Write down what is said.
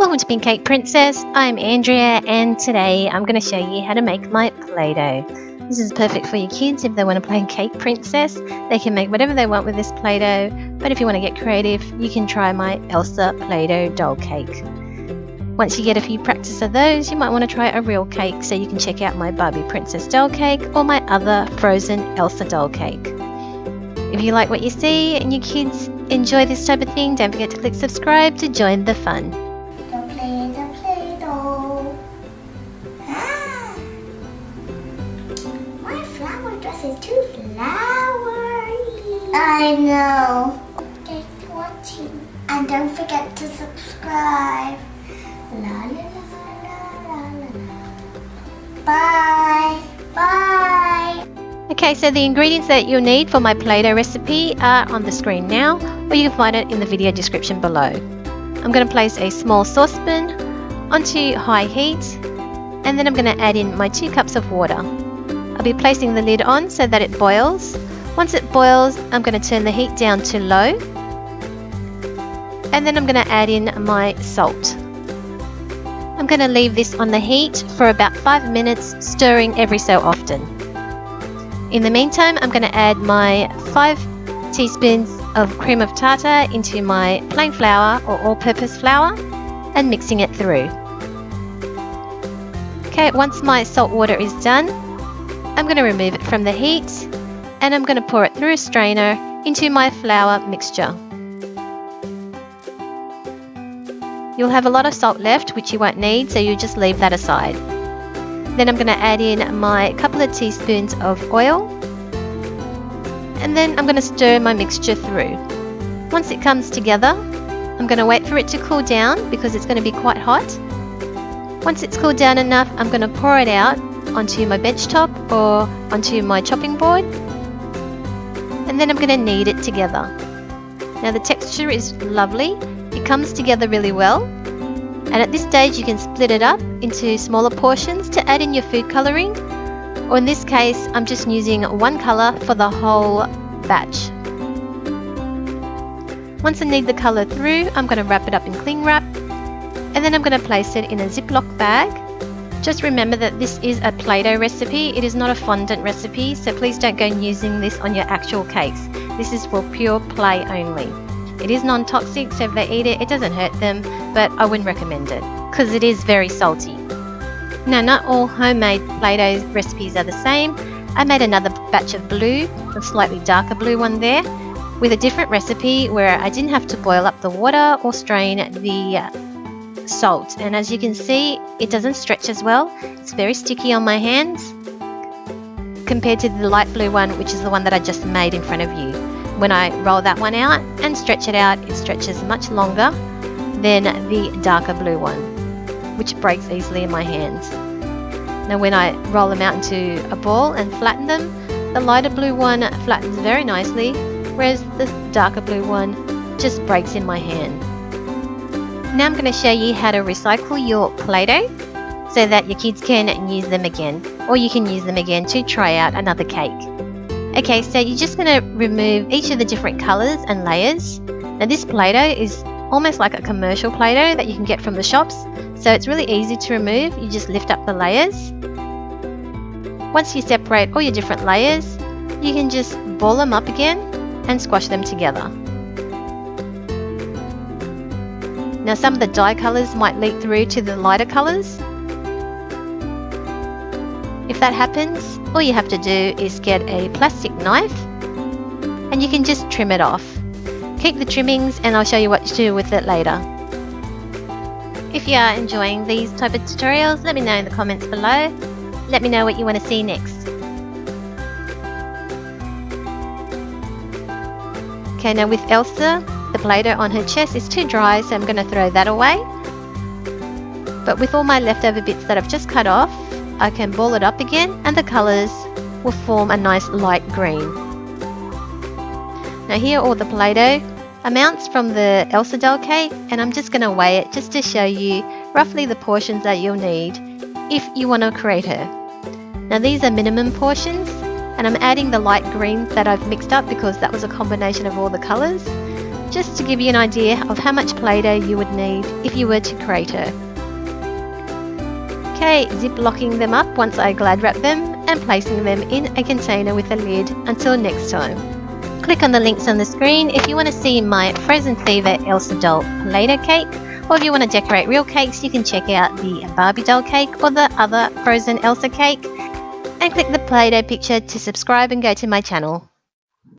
Welcome to Pink Cake Princess. I'm Andrea and today I'm going to show you how to make my Play-Doh. This is perfect for your kids if they want to play Cake Princess. They can make whatever they want with this Play-Doh, but if you want to get creative, you can try my Elsa Play-Doh doll cake. Once you get a few practice of those, you might want to try a real cake, so you can check out my Barbie Princess doll cake or my other frozen Elsa doll cake. If you like what you see and your kids enjoy this type of thing, don't forget to click subscribe to join the fun. Play-Doh. My flower dress is too flowery. I know. Thanks for watching. And don't forget to subscribe. La la la la la la. Bye. Bye. Okay, so the ingredients that you'll need for my Play-Doh recipe are on the screen now, or you can find it in the video description below. I'm going to place a small saucepan onto high heat, and then I'm going to add in my 2 cups of water. I'll be placing the lid on so that it boils. Once it boils, I'm going to turn the heat down to low, and then I'm going to add in my salt. I'm going to leave this on the heat for about 5 minutes, stirring every so often. In the meantime, I'm going to add my 5 teaspoons of cream of tartar into my plain flour or all-purpose flour and mixing it through. Okay, once my salt water is done, I'm going to remove it from the heat and I'm going to pour it through a strainer into my flour mixture. You'll have a lot of salt left, which you won't need, so you just leave that aside. Then I'm going to add in my couple of teaspoons of oil, and then I'm going to stir my mixture through. Once it comes together, I'm going to wait for it to cool down because it's going to be quite hot. Once it's cooled down enough, I'm going to pour it out onto my bench top or onto my chopping board, and then I'm going to knead it together. Now the texture is lovely, it comes together really well. And at this stage you can split it up into smaller portions to add in your food colouring, or in this case I'm just using one colour for the whole batch. Once I knead the colour through, I'm going to wrap it up in cling wrap, and then I'm going to place it in a ziplock bag. Just remember that this is a Play-Doh recipe, it is not a fondant recipe, so please don't go using this on your actual cakes. This is for pure play only. It is non-toxic, so if they eat it, it doesn't hurt them, but I wouldn't recommend it because it is very salty. Now, not all homemade Play-Doh recipes are the same. I made another batch of blue, a slightly darker blue one there, with a different recipe where I didn't have to boil up the water or strain the salt. And as you can see, it doesn't stretch as well. It's very sticky on my hands compared to the light blue one, which is the one that I just made in front of you. When I roll that one out and stretch it out, it stretches much longer than the darker blue one, which breaks easily in my hands. Now when I roll them out into a ball and flatten them, the lighter blue one flattens very nicely, whereas the darker blue one just breaks in my hand. Now I'm going to show you how to recycle your Play-Doh so that your kids can use them again, or you can use them again to try out another cake. Okay, so you're just going to remove each of the different colours and layers. Now this Play-Doh is almost like a commercial Play-Doh that you can get from the shops, so it's really easy to remove. You just lift up the layers. Once you separate all your different layers, you can just ball them up again and squash them together. Now some of the dye colours might leak through to the lighter colours. If that happens, all you have to do is get a plastic knife and you can just trim it off. Keep the trimmings and I'll show you what to do with it later. If you are enjoying these type of tutorials, let me know in the comments below. Let me know what you want to see next. Okay, now with Elsa, the Play-Doh on her chest is too dry, so I'm going to throw that away. But with all my leftover bits that I've just cut off, I can ball it up again and the colours will form a nice light green. Now here are all the Play-Doh amounts from the Elsa doll cake, and I'm just going to weigh it just to show you roughly the portions that you'll need if you want to create her. Now these are minimum portions, and I'm adding the light green that I've mixed up because that was a combination of all the colours. just to give you an idea of how much Play-Doh you would need if you were to create her. Okay, zip-locking them up once I glad wrap them and placing them in a container with a lid until next time. Click on the links on the screen if you want to see my Frozen Fever Elsa doll Play-Doh cake, or if you want to decorate real cakes you can check out the Barbie doll cake or the other Frozen Elsa cake, and click the Play-Doh picture to subscribe and go to my channel.